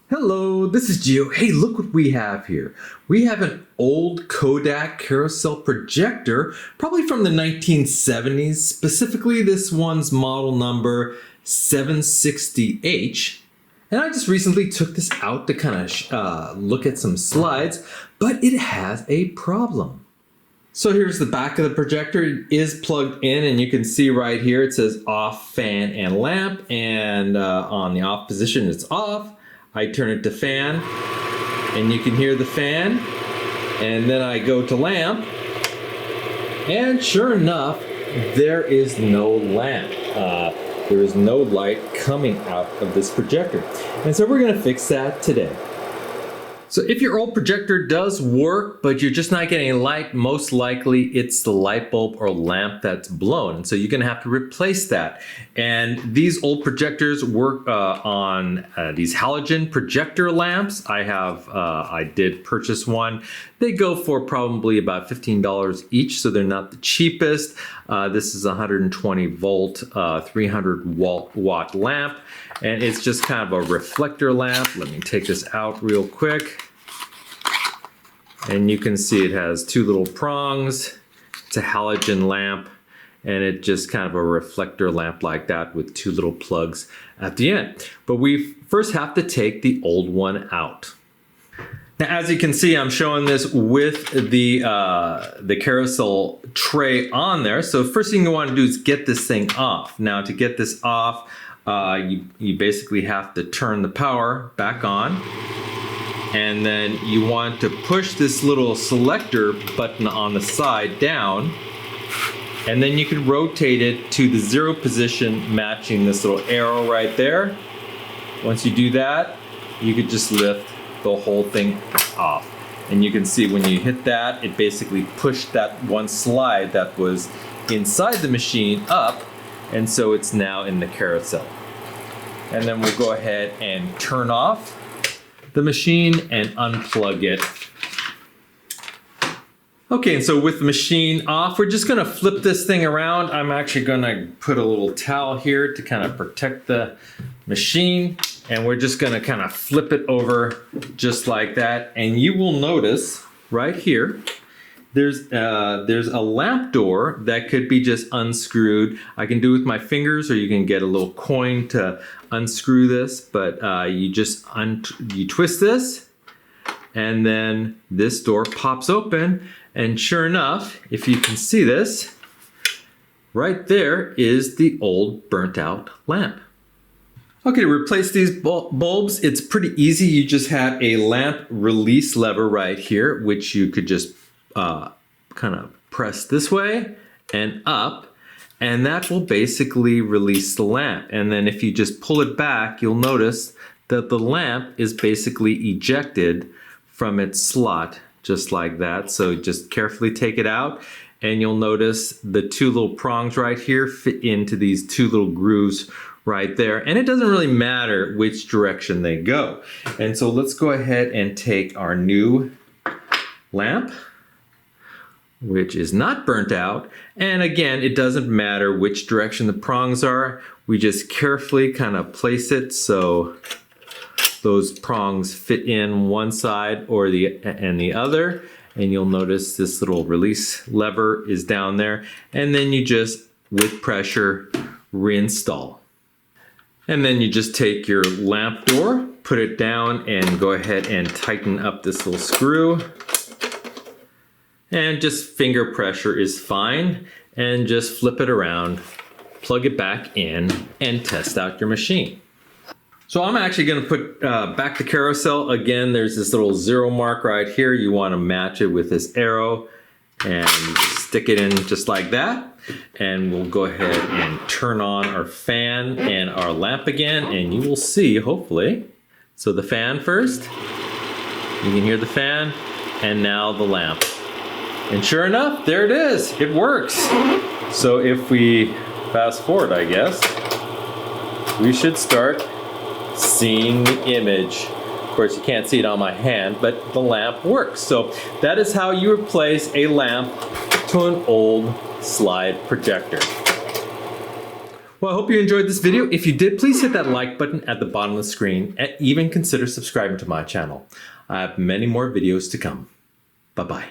Hello, this is Gio. Hey, look what we have here. We have an old Kodak Carousel Projector, probably from the 1970s. Specifically, this one's model number 760H. And I just recently took this out to kind of look at some slides, but it has a problem. So here's the back of the projector. It is plugged in, and you can see right here it says off fan and lamp, and on the off position it's off. I turn it to fan, and you can hear the fan, and then I go to lamp, and sure enough, there is no lamp. There is no light coming out of this projector. And so we're gonna fix that today. So if your old projector does work, but you're just not getting light, most likely it's the light bulb or lamp that's blown. And so you're gonna have to replace that. And these old projectors work on these halogen projector lamps. I did purchase one. They go for probably about $15 each, so they're not the cheapest. This is a 120 volt, 300 watt lamp. And it's just kind of a reflector lamp. Let me take this out real quick. And you can see it has two little prongs. It's a halogen lamp, and it just kind of a reflector lamp like that with two little plugs at the end. But we first have to take the old one out. Now, as you can see, I'm showing this with the carousel tray on there. So first thing you want to do is get this thing off. Now, to get this off, you basically have to turn the power back on, and then you want to push this little selector button on the side down, and then you can rotate it to the 0 position, matching this little arrow right there. Once you do that, you could just lift the whole thing off, and you can see when you hit that, it basically pushed that one slide that was inside the machine up, and so it's now in the carousel. And then we'll go ahead and turn off the machine and unplug it. Okay, and so with the machine off, we're just gonna flip this thing around. I'm actually gonna put a little towel here to kind of protect the machine, and we're just gonna kind of flip it over just like that. And you will notice right here, there's a lamp door that could be just unscrewed. I can do it with my fingers, or you can get a little coin to unscrew this, but you twist this, and then this door pops open, and sure enough, if you can see this, right there is the old burnt out lamp. Okay, to replace these bulbs, it's pretty easy. You just have a lamp release lever right here, which you could just kind of press this way and up, and that will basically release the lamp. And then if you just pull it back, you'll notice that the lamp is basically ejected from its slot, just like that. So just carefully take it out, and you'll notice the two little prongs right here fit into these two little grooves right there. And it doesn't really matter which direction they go. And so let's go ahead and take our new lamp, which is not burnt out. And again, it doesn't matter which direction the prongs are. We just carefully kind of place it so those prongs fit in one side or the other. And you'll notice this little release lever is down there. And then you just, with pressure, reinstall. And then you just take your lamp door, put it down, and go ahead and tighten up this little screw. And just finger pressure is fine, and just flip it around, plug it back in, and test out your machine. So I'm actually gonna put back the carousel. Again, there's this little 0 mark right here. You wanna match it with this arrow, and stick it in just like that. And we'll go ahead and turn on our fan and our lamp again, and you will see, hopefully. So the fan first, you can hear the fan, and now the lamp. And sure enough, there it is, it works. So if we fast forward, I guess, we should start seeing the image. Of course, you can't see it on my hand, but the lamp works. So that is how you replace a lamp to an old slide projector. Well, I hope you enjoyed this video. If you did, please hit that like button at the bottom of the screen and even consider subscribing to my channel. I have many more videos to come. Bye-bye.